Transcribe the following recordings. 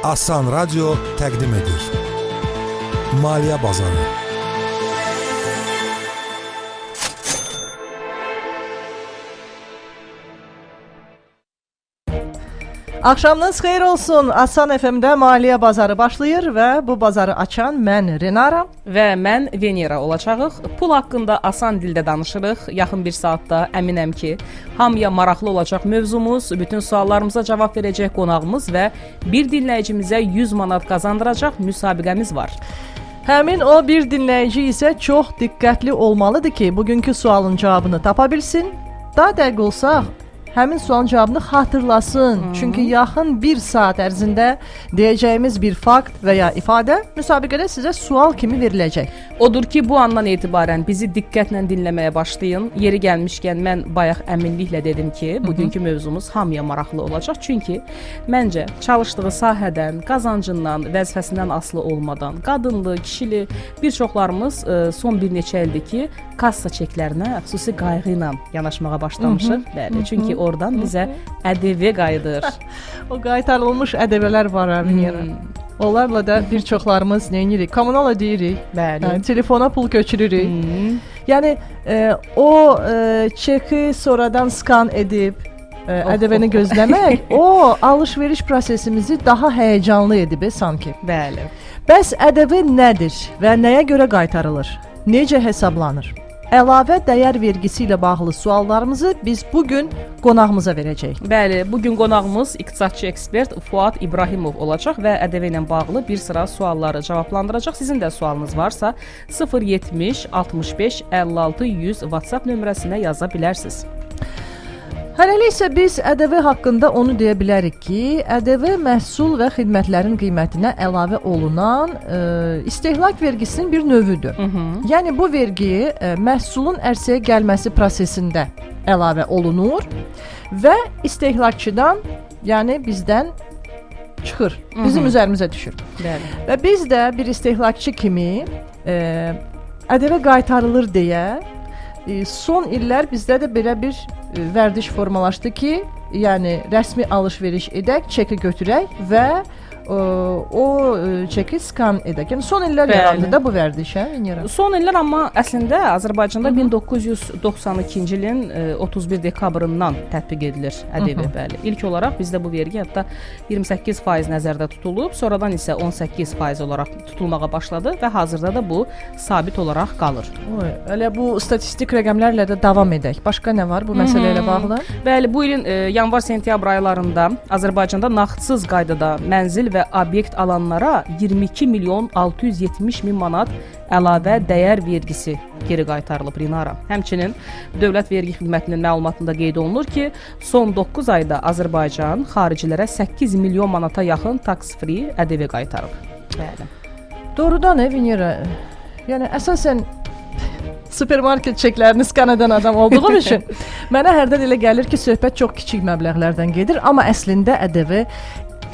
Asan Radyo təqdim edir. Maliyyə Bazarı. Axşamınız xeyir olsun. Asan FM-də Maliyyə Bazarı başlayır və bu bazarı açan mən Renara və mən Venera olacağıq. Pul haqqında asan dildə danışırıq. Yaxın bir saatda əminəm ki, hamıya maraqlı olacaq mövzumuz, bütün suallarımıza cavab verəcək qonağımız və bir dinləyicimizə 100 manat qazandıracaq müsabiqəmiz var. Həmin o bir dinləyici isə çox diqqətli olmalıdır ki, bugünkü sualın cavabını tapa bilsin. Daha dəqiq olsaq, həmin sualın cavabını xatırlasın. Çünki yaxın bir saat ərzində deyəcəyimiz bir fakt və ya ifadə müsabiqədə sizə sual kimi veriləcək. Odur ki, bu andan etibarən bizi diqqətlə dinləməyə başlayın. Yeri gəlmişkən mən bayaq əminliklə dedim ki, bugünkü mövzumuz hamıya maraqlı olacaq. Çünki məncə çalışdığı sahədən, qazancından, vəzifəsindən asılı olmadan, qadınlı, kişili bir çoxlarımız son bir neçə ildir ki, kassa çeklərinə xüsusi qayğı ilə yanaşmağa başlamışıq. Bəli, çünki oradan bizə ƏDV qayıdır. O qaytarılmış ƏDV-lər var Venera. Onlarla da bir çoxlarımız nə edirik? Kommunal ödəyirik. Bəli. Yəni, telefona pul köçürürük. Yəni o çeki sonradan skan edib ƏDV-ni gözləmək o alış-veriş prosesimizi daha həyəcanlı edib sanki. Bəli. Bəs ƏDV nədir və nəyə görə qaytarılır? Necə hesablanır? Əlavə dəyər vergisi ilə bağlı suallarımızı biz bugün qonağımıza verəcəyik. Bəli, bugün qonağımız iqtisadçı ekspert Fuad İbrahimov olacaq və ƏDV ilə bağlı bir sıra sualları cavablandıracaq. Sizin də sualınız varsa 070 65 56 100 WhatsApp nömrəsinə yaza bilərsiniz. Hələlik isə biz ƏDV haqqında onu deyə bilərik ki, ƏDV məhsul və xidmətlərin qiymətinə əlavə olunan istehlak vergisinin bir növüdür. Yəni bu vergi məhsulun ərsəyə gəlməsi prosesində əlavə olunur və istehlakçıdan, yəni bizdən çıxır, bizim üzərimizə düşür. Bəli. Və biz də bir istehlakçı kimi ƏDV qaytarılır deyə son illər bizdə də belə bir vərdiş formalaşdı ki, yəni rəsmi alış-veriş edək, çeki götürək və o çeki skan edək. Yəni son illər yarandı da bu vərdiş, Venera. Son illər, amma əslində Azərbaycanda 1992-ci ilin 31 dekabrından tətbiq edilir ƏDV. Bəli. İlk olaraq bizdə bu vergi hətta 28% nəzərdə tutulub, sonradan isə 18% olaraq tutulmağa başladı və hazırda da bu sabit olaraq qalır. Elə bu statistik rəqəmlərlə də davam edək. Başqa nə var bu məsələ ilə bağlı? Bəli, bu ilin yanvar-sentyabr aylarında Azərbaycanda nağdsız qaydada mənzil və obyekt alanlara 22 milyon 670 min manat əlavə dəyər vergisi geri qaytarılıb Renara. Həmçinin Dövlət Vergi Xidmətinin məlumatında qeyd olunur ki, son 9 ayda Azərbaycan xaricilərə 8 milyon manata yaxın tax-free ƏDV qaytarıb. Bəli. Doğrudan Venera. Yəni əsasən supermarket çeklərini skan edən adam olduğum üçün mənə hərdən elə gəlir ki, söhbət çox kiçik məbləğlərdən gedir, amma əslində ƏDV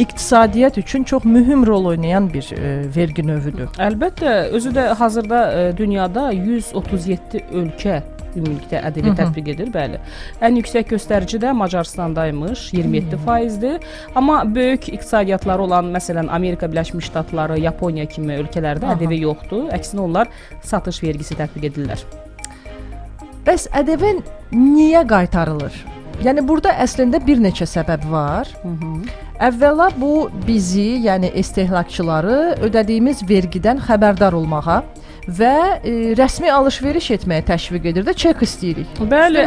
iqtisadiyyat üçün çox mühüm rol oynayan bir vergi növüdür. Əlbəttə, özü də hazırda dünyada 137 ölkə ümumilikdə ƏDV tətbiq edir, bəli. Ən yüksək göstərici də Macaristandaymış, 27%-dir. Amma böyük iqtisadiyyatları olan, məsələn, Amerika Birləşmiş Ştatları, Yaponiya kimi ölkələrdə ƏDV yoxdur. Əksinə onlar satış vergisi tətbiq edirlər. Bəs ƏDV niyə qaytarılır? Yəni burada əslində bir neçə səbəb var. Əvvəla bu bizi, yəni istehlakçıları ödədiyimiz vergidən xəbərdar olmağa və rəsmi alış-veriş etməyə təşviq edir də, çek istəyirik. Bəli,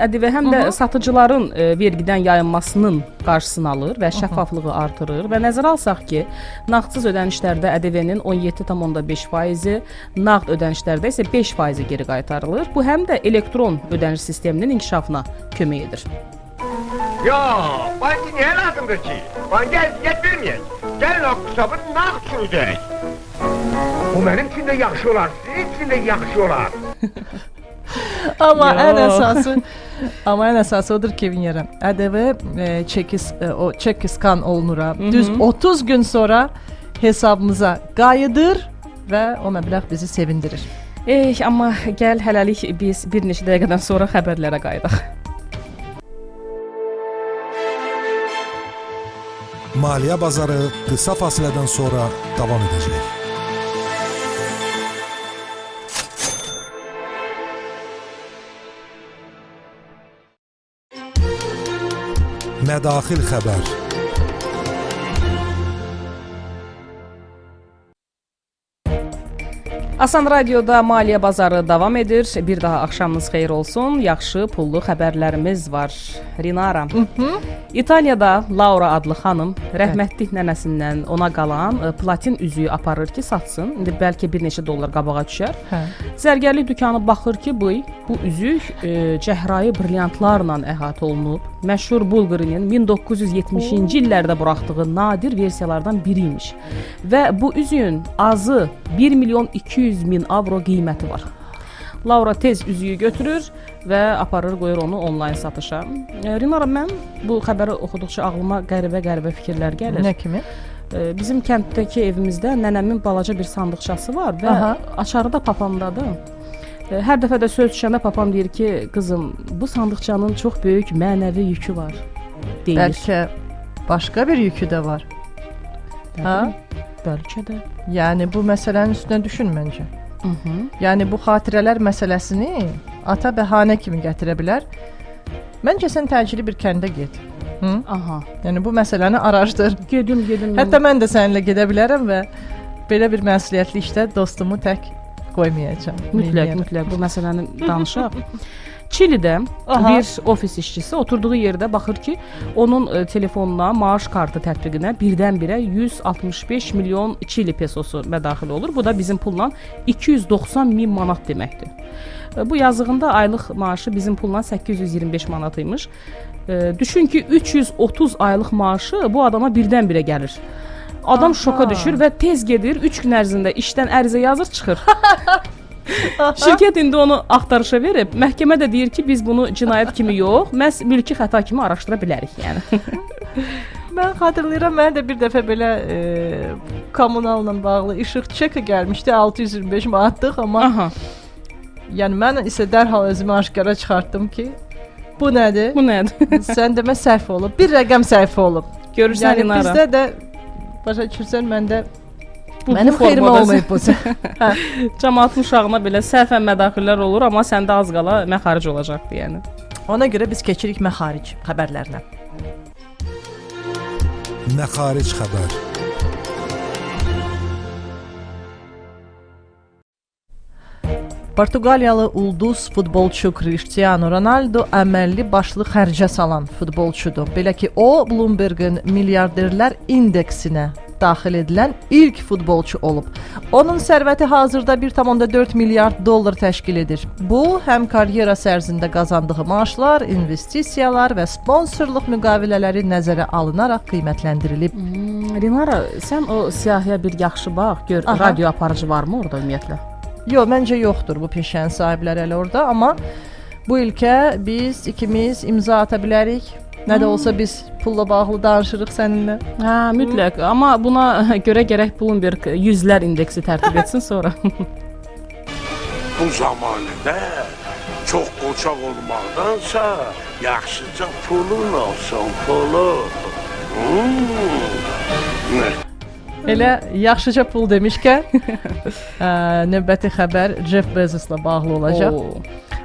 ƏDV həm də satıcıların vergidən yayınmasının qarşısını alır və şəffaflığı artırır və nəzərə alsaq ki, nağdsız ödənişlərdə ƏDV-nin 17,5%, nağd ödənişlərdə isə 5% geri qaytarılır. Bu həm də elektron ödəniş sisteminin inkişafına kömək edir. Ya, banki niye lazımdır ki? Banki əziyyət verməyək. Gəlin o hesabı nağd sürəcək. Bu mənim üçün də yaxşı olar, sizin üçün də yaxşı olar. Amma ən əsası odur ki, Venera, ƏDV çeki skan olunur. Düz 30 gün sonra hesabımıza qayıdır və o məbləğ bizi sevindirir. Amma gəl hələlik biz bir neçə dəqiqədən sonra xəbərlərə qayıdaq. Maliyyə bazarı qısa fasilədən sonra davam edəcək. Mədaxil xəbər. Asan Radioda Maliyyə bazarı davam edir. Bir daha axşamınız xeyir olsun. Yaxşı, pullu xəbərlərimiz var. Rinara. İtaliyada Laura adlı xanım rəhmətlik nənəsindən ona qalan platin üzüyü aparır ki, satsın. İndi bəlkə bir neçə dollar qabağa düşər. Zərgərlik dükanı baxır ki, bu üzük cəhrai brilliantlarla əhatə olunub. Məşhur Bulqarinin 1970-ci illərdə buraxdığı nadir versiyalardan biri imiş. Və bu üzüyün azı 1 milyon 200 min avro qiyməti var. Laura tez üzüyü götürür və aparır, qoyur onu onlayn satışa. Rinara, mən bu xəbəri oxuduqca ağlıma qəribə fikirlər gəlir. Nə kimi? Bizim kənddəki evimizdə nənəmin balaca bir sandıqçası var və açarı da papamdadır. Hər dəfə də söz düşəndə papam deyir ki, qızım, bu sandıqçanın çox böyük mənəvi yükü var, deyir. Bəlkə başqa bir yükü də var. Bəlkə də. Yəni bu məsələnin üstünə düşün məncə. Yəni bu xatirələr məsələsini ata bəhanə kimi gətirə bilər. Məncə sən təcili bir kəndə get. Yəni bu məsələni araşdır. Gedim. Hətta mən də səninlə gedə bilərəm və belə bir məsuliyyətli işdə dostumu tək qoymayacağam. Mütləq bu məsələni danışaq. Çilidə bir ofis işçisi oturduğu yerdə baxır ki, onun telefonuna maaş kartı tətbiqinə birdən-birə 165 milyon Çili pesosu mədaxil olur. Bu da bizim pulla 290 min manat deməkdir. Bu yazığında aylıq maaşı bizim pulla 825 manat imiş. Düşün ki, 330 aylıq maaşı bu adama birdən-birə gəlir. Adam şoka düşür və tez gedir, 3 gün ərzində işdən ərizə yazır, çıxır. Şirkət indi onu axtarışa verib, məhkəmə də deyir ki, biz bunu cinayət kimi yox, məhz mülki xəta kimi araşdıra bilərik, yəni. Mən xatırlayıram, mənə də bir dəfə belə kommunalla bağlı işıq çeki gəlmişdi, 625 manatlıq, amma yəni mən isə dərhal özümü aşkara çıxartdım ki, bu nədir? Sən demə səhv olub, bir rəqəm səhv olub. Görürsən, yəni, Rinara. Bizdə də, başa düşürsən, məndə mənim xeyrimə olmayıb bu. Cəmaatın uşağına belə səhvən mədaxillər olur, amma səndə az qala məxaric olacaqdı, yəni. Ona görə biz keçirik məxaric xəbərlərinə. Məxaric xəbər. Portuqaliyalı ulduz futbolçu Cristiano Ronaldo əməlli başlı xərcə salan futbolçudur. Belə ki, o Bloomberg'in milyarderlər indeksinə daxil edilən ilk futbolçu olub. Onun sərvəti hazırda 1,4 milyard dollar təşkil edir. Bu, həm karyera ərzində qazandığı maaşlar, investisiyalar və sponsorluq müqavilələri nəzərə alınaraq qiymətləndirilib. Rinara, sən o siyahıya bir yaxşı bax, gör, radio aparıcı varmı orada ümumiyyətlə? Yox, məncə yoxdur bu peşənin sahibləri elə orada, amma bu ilkə biz ikimiz imza ata bilərik. Nə də olsa biz pulla bağlı danışırıq səninlə. Mütləq. Amma buna görə gərək Bloomberg yüzlər indeksi tərtib etsin sonra. Bu zamanədə çox qoçaq olmaqdansa yaxşıca pulun olsun, pulun. Elə yaxşıca pul demişkən, növbəti xəbər Jeff Bezos'la bağlı olacaq.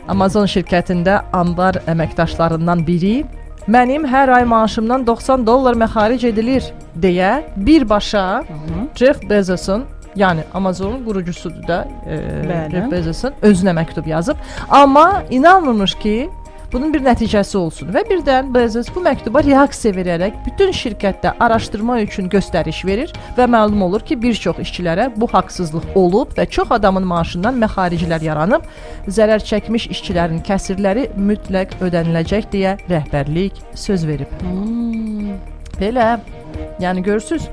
Amazon şirkətində ambar əməkdaşlarından biri mənim hər ay maaşımdan 90 dollar məxaric edilir deyə birbaşa Jeff Bezos'un, yəni Amazonun qurucusudur da Jeff Bezos'un özünə məktub yazıb. Amma inanmırmış ki, bunun bir nəticəsi olsun və birdən Bezos bu məktuba reaksiya verərək bütün şirkətdə araşdırma üçün göstəriş verir və məlum olur ki, bir çox işçilərə bu haqsızlıq olub və çox adamın maaşından məxariclər yaranıb, zərər çəkmiş işçilərin kəsirləri mütləq ödəniləcək deyə rəhbərlik söz verib. Belə, yəni görürsüz,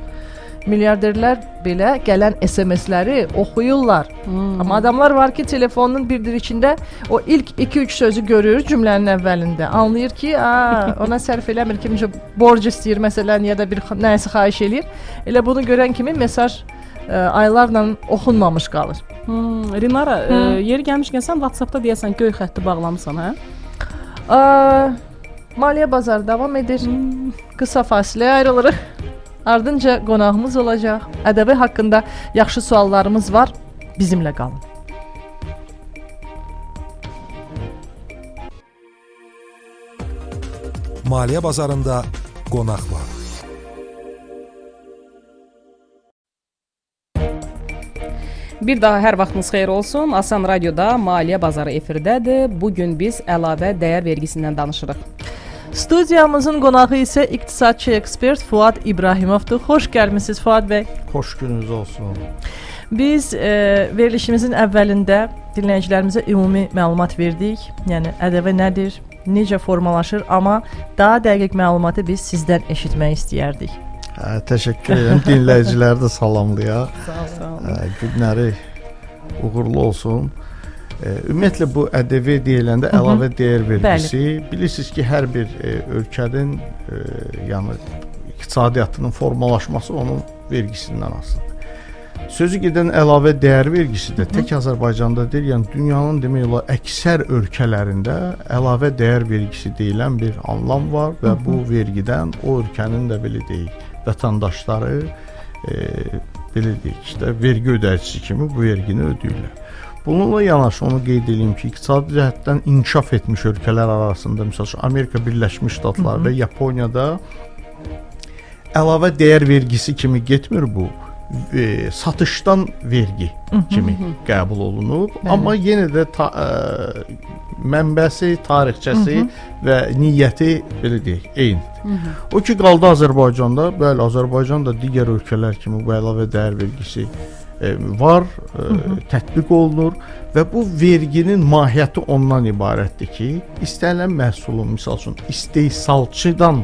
milyarderlər belə gələn SMS-ləri oxuyurlar. Amma adamlar var ki, telefonun bildiricində o ilk 2-3 sözü görür cümlənin əvvəlində. Anlayır ki, ona sərf eləmir, kimcə borc istəyir məsələn, ya da bir nəyisə xahiş eləyir. Elə bunu görən kimi mesaj aylarla oxunmamış qalır. Rinara, yeri gəlmişkən sən WhatsApp-da deyəsən göy xətti bağlamısan, hə? Maliyyə bazarı davam edir. Qısa fasiləyə ayrılırıq. Ardınca qonağımız olacaq. Ədəbi haqqında yaxşı suallarımız var. Bizimlə qalın. Maliyyə bazarında qonaq var. Bir daha hər vaxtınız xeyir olsun. Asan Radioda Maliyyə Bazarı efirdədir. Bu gün biz əlavə dəyər vergisindən danışırıq. Studiyamızın qonağı isə iqtisadçı ekspert Fuad İbrahimovdur. Xoş gəlmisiniz Fuad bəy. Xoş gününüz olsun. Biz verilişimizin əvvəlində dinləyicilərimizə ümumi məlumat verdik. Yəni ƏDV nədir, necə formalaşır, amma daha dəqiq məlumatı biz sizdən eşitmək istəyərdik. Təşəkkür edirəm. Dinləyiciləri də salamlayaq. Sağ olun. Günləri uğurlu olsun. Ümumiyyətlə bu ƏDV deyiləndə əlavə dəyər vergisi, bilirsiniz ki, hər bir ölkənin yəni iqtisadiyyatının formalaşması onun vergisindən asılıdır. Sözü gedən əlavə dəyər vergisi də tək Azərbaycanda deyil, yəni dünyanın demək olar əksər ölkələrində əlavə dəyər vergisi deyilən bir anlam var və bu vergidən o ölkənin də belə deyək, vətəndaşları belə deyək, işte vergi ödəyicisi kimi bu vergini ödəyirlər. Bununla yanaşı onu qeyd edeyim ki, iqtisadi cəhətdən inkişaf etmiş ölkələr arasında, məsəl üçün Amerika Birləşmiş Ştatları və Yaponiyada əlavə dəyər vergisi kimi getmir bu. Satışdan vergi kimi qəbul olunub, amma yenə də mənbəsi, tarixçəsi və niyyəti belə deyək, eynidir. O ki qaldı Azərbaycanda, bəli, Azərbaycan da digər ölkələr kimi bu əlavə dəyər vergisi var, tətbiq olunur və bu verginin mahiyyəti ondan ibarətdir ki, istənilən məhsulun, misal üçün, istehsalçıdan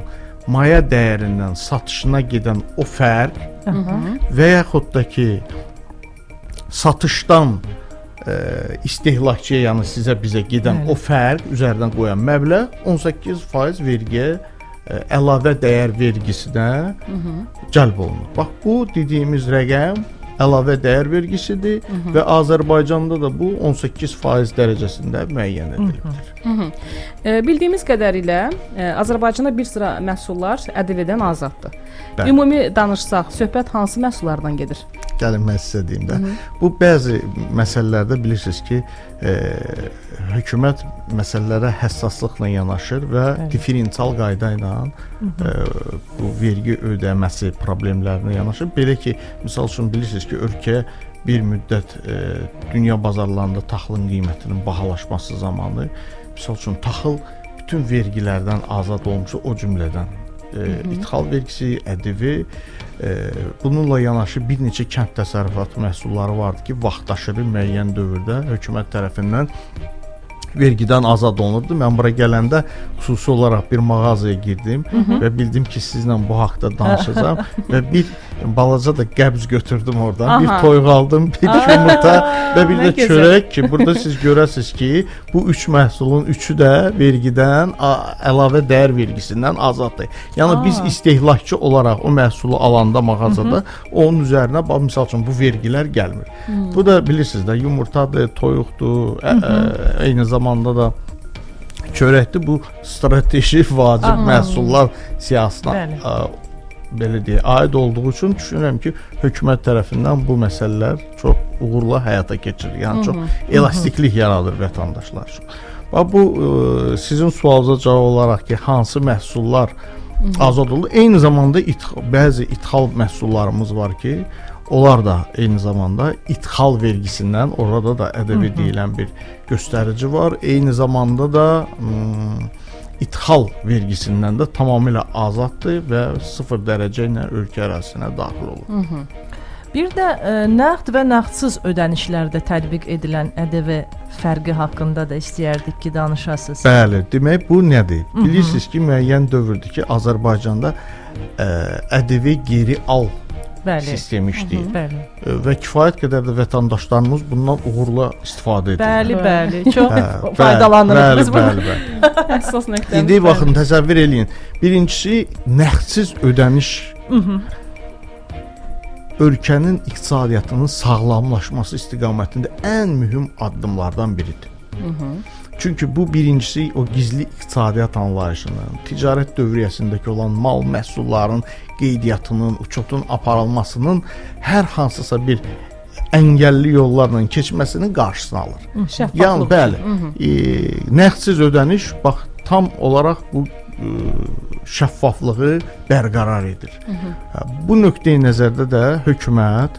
maya dəyərindən satışına gedən o fərq və yaxud da ki, satışdan istehlakçıya, yəni bizə gedən o fərq, üzərindən qoyan məbləğ 18% vergiyə, əlavə dəyər vergisinə cəlb olunur. Bax, bu dediyimiz rəqəm əlavə dəyər vergisidir və Azərbaycanda da bu 18% dərəcəsində müəyyən edilibdir. Bildiyimiz qədərilə Azərbaycanda bir sıra məhsullar ƏDV-dən azaddır. Ümumi danışsaq, söhbət hansı məhsullardan gedir? Gəlin mən sizə deyim də. Bu bəzi məsələlərdə bilirsiniz ki, hökumət məsələlərə həssaslıqla yanaşır və diferensial qayda ilə bu vergi ödəməsi problemlərinə yanaşır. Belə ki, misal üçün bilirsiniz ki, ölkəyə bir müddət dünya bazarlarında taxılın qiymətinin bahalaşması zamanı, misal üçün taxıl bütün vergilərdən azad olmuşu, o cümlədən ithal vergisi, ƏDV, bununla yanaşı bir neçə kənd təsərrüfatı məhsulları vardı ki, vaxtaşırı müəyyən dövrdə hökumət tərəfindən vergidən azad olunurdu. Mən bura gələndə xüsusi olaraq bir mağazaya girdim və bildim ki, sizlə bu haqda danışacağam və bir balaca da qəbz götürdüm oradan. Bir toyuq aldım, bir yumurta və bir də çörək ki, burada siz görəsiniz ki, bu üç məhsulun üçü də vergidən, əlavə dəyər vergisindən azaddır. Yəni biz istehlakçı olaraq o məhsulu alanda mağazada onun üzərinə, misal üçün, bu vergilər gəlmir. Bu da bilirsiniz də, yumurtadır, toyuqdur, eyni zamanda da çörəkdir. Bu strateji vacib məhsullar siyasına belə deyək, aid olduğu üçün düşünürəm ki, hökumət tərəfindən bu məsələlər çox uğurla həyata keçirilir. Yəni çox elastiklik yaradır vətəndaşlar üçün. Bax, bu sizin sualınıza cavab olaraq ki, hansı məhsullar azad olur? Eyni zamanda bəzi ithal məhsullarımız var ki, onlar da eyni zamanda ithal vergisindən, orada da ƏDV deyilən bir göstərici var. Eyni zamanda da ithal vergisindən də tamamilə azaddır və 0 dərəcə ilə ölkə ərazisinə daxil olur. Bir də nəqd və nəqdsız ödənişlərdə tətbiq edilən ƏDV fərqi haqqında da istəyərdik ki, danışasınız. Bəli, demək bu nədir? Bilirsiniz ki, müəyyən dövrdür ki, Azərbaycanda ƏDV geri al sistemi işləyir. Və kifayət qədər də vətəndaşlarımız bundan uğurla istifadə edir. Bəli, çox faydalanırıq biz bundan. Əsas nöqtəmiz. İndi baxın, təsəvvür eləyin. Birincisi, nəqdsiz ödəniş ölkənin iqtisadiyyatının sağlamlaşması istiqamətində ən mühüm addımlardan biridir. Çünki bu birincisi o gizli iqtisadiyyat anlayışının, ticarət dövriyyəsindəki olan mal məhsullarının qeydiyyatının, uçotun aparılmasının hər hansısa bir əngəlli yollarla keçməsinin qarşısını alır. Şəffaflıq. Yəni bəli, nəğdsiz ödəniş bax tam olaraq bu şəffaflığı bərqərar edir. Bu nöqteyi nəzərdə də hökumət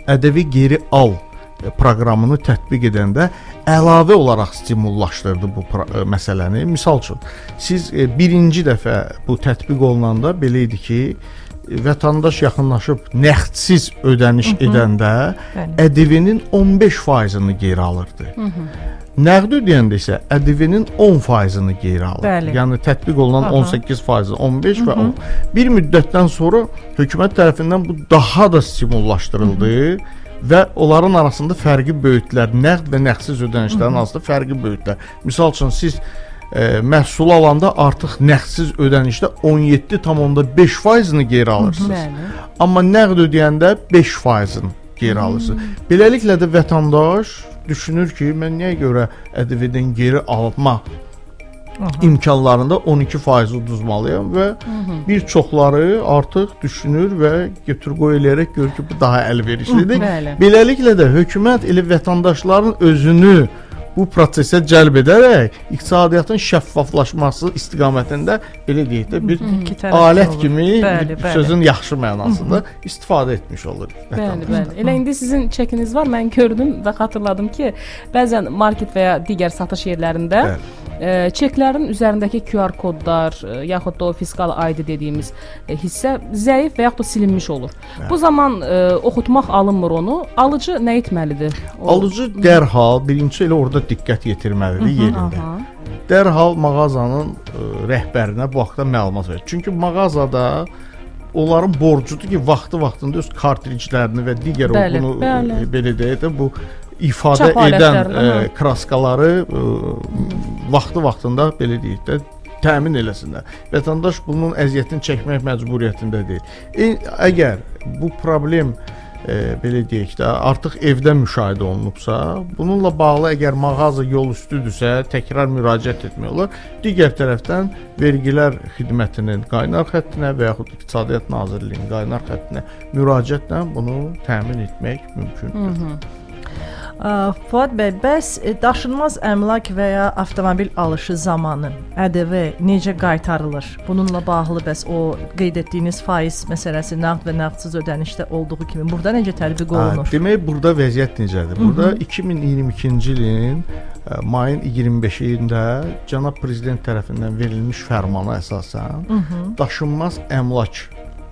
ƏDV geri al proqramını tətbiq edəndə əlavə olaraq stimullaşdırdı bu məsələni. Misal üçün, siz birinci dəfə bu tətbiq olunanda belə idi ki, vətəndaş yaxınlaşıb nəğdsiz ödəniş edəndə ƏDV-nin 15%-ni geri alırdı. Nəqd ödəyəndə isə ƏDV-nin 10%-ni geri alır. Bəli. Yəni tətbiq olunan 18%, 15 və 10. Bir müddətdən sonra hökumət tərəfindən bu daha da stimullaşdırıldı və onların arasında fərqi böyütdülər. Nəqd və nəğdsiz ödənişlərin arasında fərqi böyütdülər. Misal üçün siz məhsul alanda artıq nəğdsiz ödənişdə 17,5%-ni geri alırsınız. Amma nəqd ödəyəndə 5%-ni geri alırsınız. Beləliklə də vətəndaş düşünür ki, mən niyə görə ƏDV-dən geri alma imkanlarında 12% uduzmalıyam və bir çoxları artıq düşünür və götür-qoy eləyərək görür ki, bu daha əlverişlidir. Beləliklə də hökumət elə vətəndaşların özünü bu prosesə cəlb edərək iqtisadiyyatın şəffaflaşması istiqamətində belə deyək də bir alət kimi sözün yaxşı mənasında istifadə etmiş olur. Bəli. Elə indi sizin çəkiniz var. Mən gördüm və xatırladım ki, bəzən market və ya digər satış yerlərində çeklərin üzərindəki QR kodlar, yaxud da o fiskal ID dediyimiz hissə zəif və yaxud da silinmiş olur. Bu zaman oxutmaq alınmır onu. Alıcı nə etməlidir? Alıcı dərhal birinci elə orada diqqət yetirməlidir yerində. Dərhal mağazanın rəhbərinə bu haqda məlumat verir. Çünki mağazada onların borcudur ki, vaxtı-vaxtında öz kartriclərini və digər bunu belə deyək də bu ifadə edən kraskaları vaxtı-vaxtında belə deyək də təmin eləsinlər. Vətəndaş bunun əziyyətini çəkmək məcburiyyətində deyil. Əgər bu problem belə deyək də artıq evdə müşahidə olunubsa, bununla bağlı əgər mağaza yol üstüdürsə, təkrar müraciət etmək olar. Digər tərəfdən vergilər xidmətinin qaynar xəttinə və yaxud İqtisadiyyat Nazirliyinin qaynar xəttinə müraciətlə bunu təmin etmək mümkündür. Fuad bəy, bəs daşınmaz əmlak və ya avtomobil alışı zamanı ƏDV necə qaytarılır? Bununla bağlı bəs o qeyd etdiyiniz faiz məsələsi nağd və nağdsız ödənişdə olduğu kimi burada necə tətbiq olunur? Demək, burada vəziyyət necədir? Burada 2022-ci ilin mayın 25-də cənab prezident tərəfindən verilmiş fərmana əsasən daşınmaz əmlak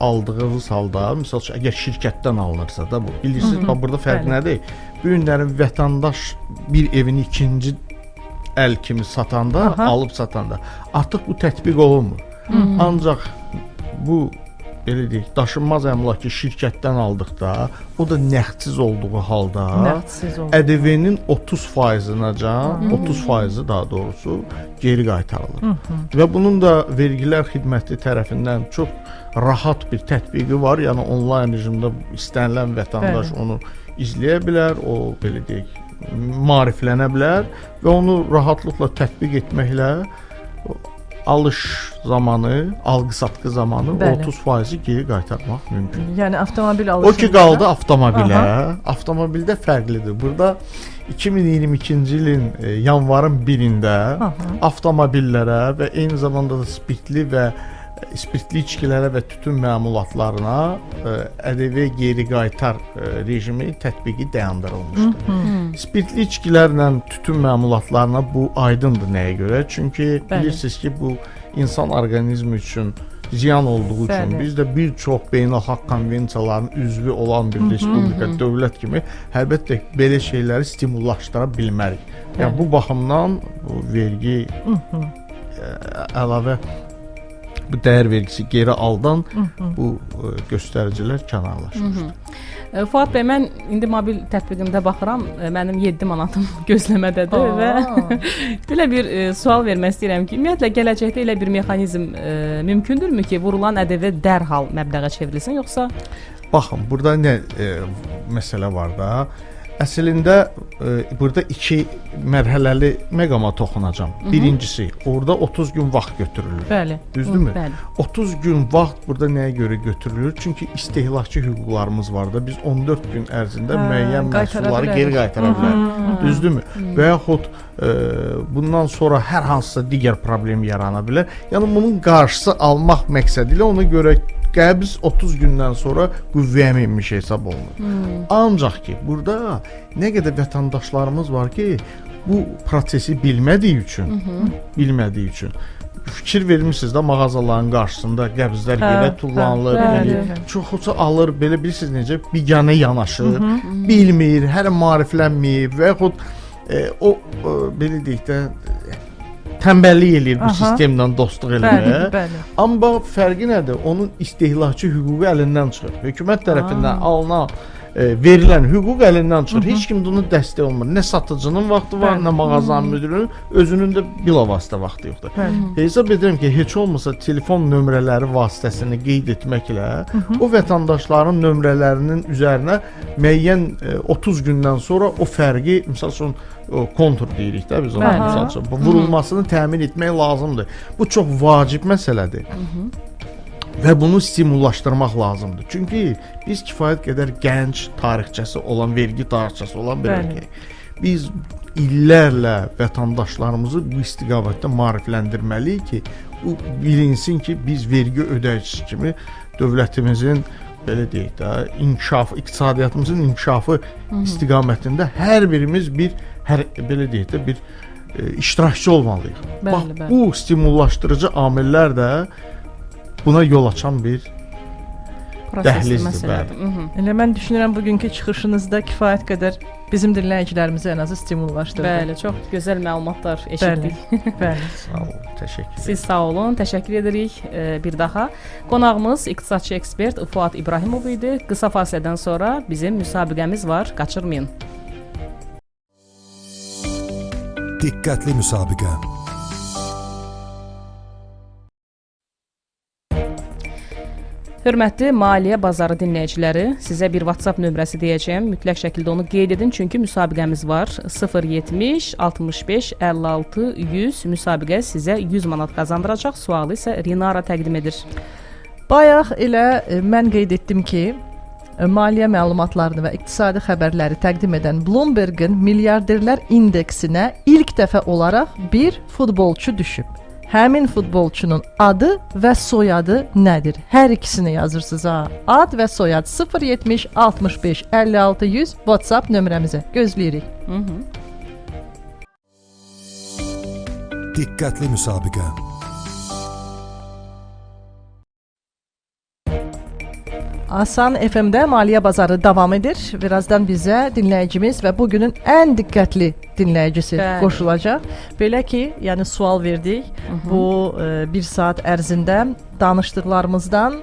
aldığınız halda, misal üçün, əgər şirkətdən alınırsa da bu, bilirsiniz, burada fərq nədir? Bu günlərin vətəndaş bir evini ikinci əl kimi satanda, alıb satanda artıq bu tətbiq olunmur. Ancaq bu belə deyək, daşınmaz əmlakı şirkətdən aldıqda, o da nəğdsiz olduğu halda ƏDV-nin 30%-nacan, 30%-i daha doğrusu geri qaytarılır. Və bunun da vergilər xidməti tərəfindən çox rahat bir tətbiqi var. Yəni onlayn rejimdə istənilən vətəndaş onu izləyə bilər, o belə deyək, maariflənə bilər və onu rahatlıqla tətbiq etməklə alış zamanı, alqı-satqı zamanı 30%-i geri qaytarmaq mümkündür. Yəni avtomobil alışında o ki qaldı avtomobilə. Avtomobildə fərqlidir. Burada 2022-ci ilin yanvarın 1-də avtomobillərə və eyni zamanda da spirtli içkilərə və tütün məmulatlarına ƏDV geri qaytar rejimi tətbiqi dayandırılmışdır. Spirtli içkilərlə tütün məmulatlarına bu aydındır nəyə görə? Çünki bilirsiniz ki, bu insan orqanizmi üçün ziyan olduğu üçün biz də bir çox beynəlxalq konvensiyaların üzvü olan bir respublika, dövlət kimi əlbəttə belə şeyləri stimullaşdıra bilmərik. Yəni bu baxımdan bu vergi əlavə bu dəyər vergisi geri aldan bu göstəricilər kənarlaşmışdır. Fuad bəy, mən indi mobil tətbiqində baxıram, mənim 7 manatım gözləmədədir və belə bir sual vermək istəyirəm ki, ümumiyyətlə gələcəkdə elə bir mexanizm mümkündürmü ki, vurulan ƏDV dərhal məbləğə çevrilsin, yoxsa? Baxın, burada nə məsələ var da, Əslində burada 2 mərhələli məqama toxunacağam. Birincisi, orada 30 gün vaxt götürülür. Bəli. Düzdürmü? Bəli. 30 gün vaxt burada nəyə görə götürülür? Çünki istehlakçı hüquqlarımız var da biz 14 gün ərzində müəyyən qaytara məhsulları bilərik. geri qaytara bilərik. Düzdürmü? Və yaxud bundan sonra hər hansısa digər problem yarana bilər. Yəni bunun qarşısı almaq məqsədi ilə ona görə qəbz 30 gündən sonra qüvvəyə minmiş hesab olunur. Ancaq ki, burada nə qədər vətəndaşlarımız var ki, bu prosesi bilmədiyi üçün fikir vermisiniz də mağazaların qarşısında qəbzlər yerə tullanılır, çoxusu alır, belə bilirsiniz necə biganə yanaşır, bilmir, hələ maariflənməyib və yaxud o belə deyək də tənbəllik eləyir bu sistemlə dostluq eləməyə. Bəli. Amma fərqi nədir? Onun istehlakçı hüququ əlindən çıxır. Hökumət tərəfindən alınan verilən hüquq əlindən çıxır. Heç kim bunu dəstək olmur. Nə satıcının vaxtı var, nə mağazanın müdirinin, özünün də bilavasitə vaxtı yoxdur. Hesab edirəm ki, heç olmasa telefon nömrələri vasitəsini qeyd etməklə o vətəndaşların nömrələrinin üzərinə müəyyən 30 gündən sonra o fərqi, məsəl üçün kontur deyirik də biz ona, məsəl üçün, vurulmasını təmin etmək lazımdır. Bu çox vacib məsələdir. Və bunu stimullaşdırmaq lazımdır. Çünki biz kifayət qədər gənc tarixçəsi olan, vergi tarixçəsi olan bir ölkəyik. Biz illərlə vətəndaşlarımızı bu istiqamətdə maarifləndirməliyik ki, bu bilinsin ki, biz vergi ödəyicisi kimi dövlətimizin belə deyək də, inkişafı, iqtisadiyyatımızın inkişafı istiqamətində hər birimiz belə deyək də, bir iştirakçı olmalıyıq. Bax, bu stimullaşdırıcı amillər də buna yol açan bir dəhlizdir. Elə mən düşünürəm bugünkü çıxışınızda kifayət qədər bizim dinləyicilərimizi ən azı stimullaşdırdı. Bəli, çox gözəl məlumatlar eşitdik. Bəli. Sağ olun, təşəkkür edirəm. Siz sağ olun, təşəkkür edirik bir daha. Qonağımız iqtisadçı ekspert Fuad İbrahimov idi. Qısa fasilədən sonra bizim müsabiqəmiz var, qaçırmayın. Diqqətli müsabiqə. Hörmətli Maliyyə Bazarı dinləyiciləri, sizə bir WhatsApp nömrəsi deyəcəm. Mütləq şəkildə onu qeyd edin, çünki müsabiqəmiz var. 070 65 56 100 müsabiqə sizə 100 manat qazandıracaq. Sualı isə Rinara təqdim edir. Bayaq elə mən qeyd etdim ki, maliyyə məlumatlarını və iqtisadi xəbərləri təqdim edən Bloomberg'in milyarderlər indeksinə ilk dəfə olaraq bir futbolçu düşüb. Həmin futbolçunun adı və soyadı nədir? Hər ikisini yazırsınız ha. Ad və soyad 070 65 56 100 WhatsApp nömrəmizə gözləyirik. Diqqətli müsabiqə. Asan FM-də Maliyyə Bazarı davam edir. Birazdan bizə dinləyicimiz və bugünün ən diqqətli dinləyicisi qoşulacaq. Belə ki, yəni sual verdik. Bu 1 saat ərzində danışdıqlarımızdan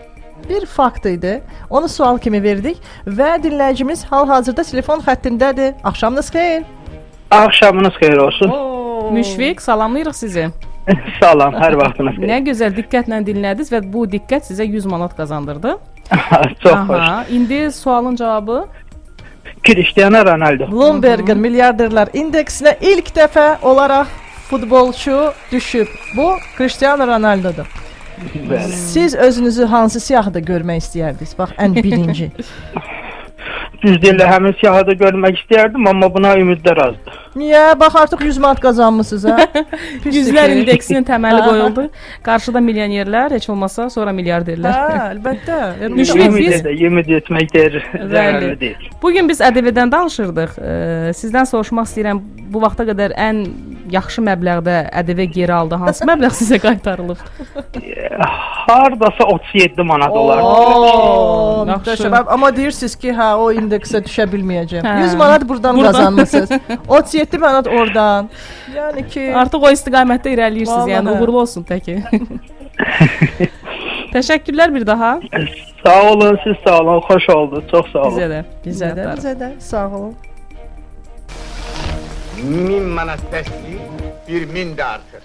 bir fakt idi. Onu sual kimi verdik və dinləyicimiz hal-hazırda telefon xəttindədir. Axşamınız xeyir. Axşamınız xeyir olsun. Müşfiq, salamlayırıq sizi. Salam, hər vaxtınız xeyir. Nə gözəl diqqətlə dinlədiniz və bu diqqət sizə 100 manat qazandırdı. Çox xoş. İndi sualın cavabı Cristiano Ronaldo. Bloomberg'in milyarderlər indeksinə ilk dəfə olaraq futbolçu düşüb. Bu Cristiano Ronaldo'dur. Bəli. Siz özünüzü hansı siyahıda görmək istəyərdiniz? Bax, ən birinci. Düzdür, həmin siyahıda görmək istəyərdim, amma buna ümidlər azdır. Niyə? Bax, artıq 100 manat qazanmısınız, hə? Yüzlər indeksinin təməli qoyuldu. Qarşıda milyonerlər, heç olmasa sonra milyarderlər. Hə, əlbəttə. Ümid etmək zərərli deyil. Bugün biz ƏDV-dən danışırdıq. Sizdən soruşmaq istəyirəm, bu vaxta qədər ən yaxşı məbləğdə ƏDV geri aldı. Hansı məbləğ sizə qaytarılıb? Hardasa 37 manat olar. Möhtəşəm. Amma deyirsiniz ki, hə, o indeksə düşə bilməyəcəm. 100 manat buradan qazanmısınız. 37 manat oradan. Yəni ki, artıq o istiqamətdə irəliləyirsiniz. Yəni uğurlu olsun təki. Təşəkkürlər bir daha. Sağ olun, siz sağ olun. Xoş oldu. Çox sağ olun. Bizə də. Sağ olun. 1000 manat bəsli, 1000 də artır.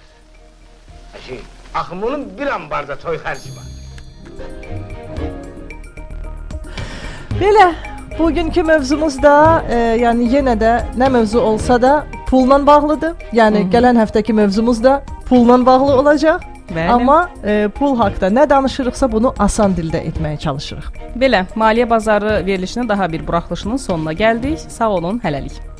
Axı bunun bir ambarda toy xərci var. Belə, bugünkü mövzumuz da yəni yenə də nə mövzu olsa da pulla bağlıdır. Yəni gələn həftəki mövzumuz da pulla bağlı olacaq. Bəli. Amma pul haqqında nə danışırıqsa bunu asan dildə etməyə çalışırıq. Belə, maliyyə bazarı verilişinin daha bir buraxılışının sonuna gəldik. Sağ olun, hələlik.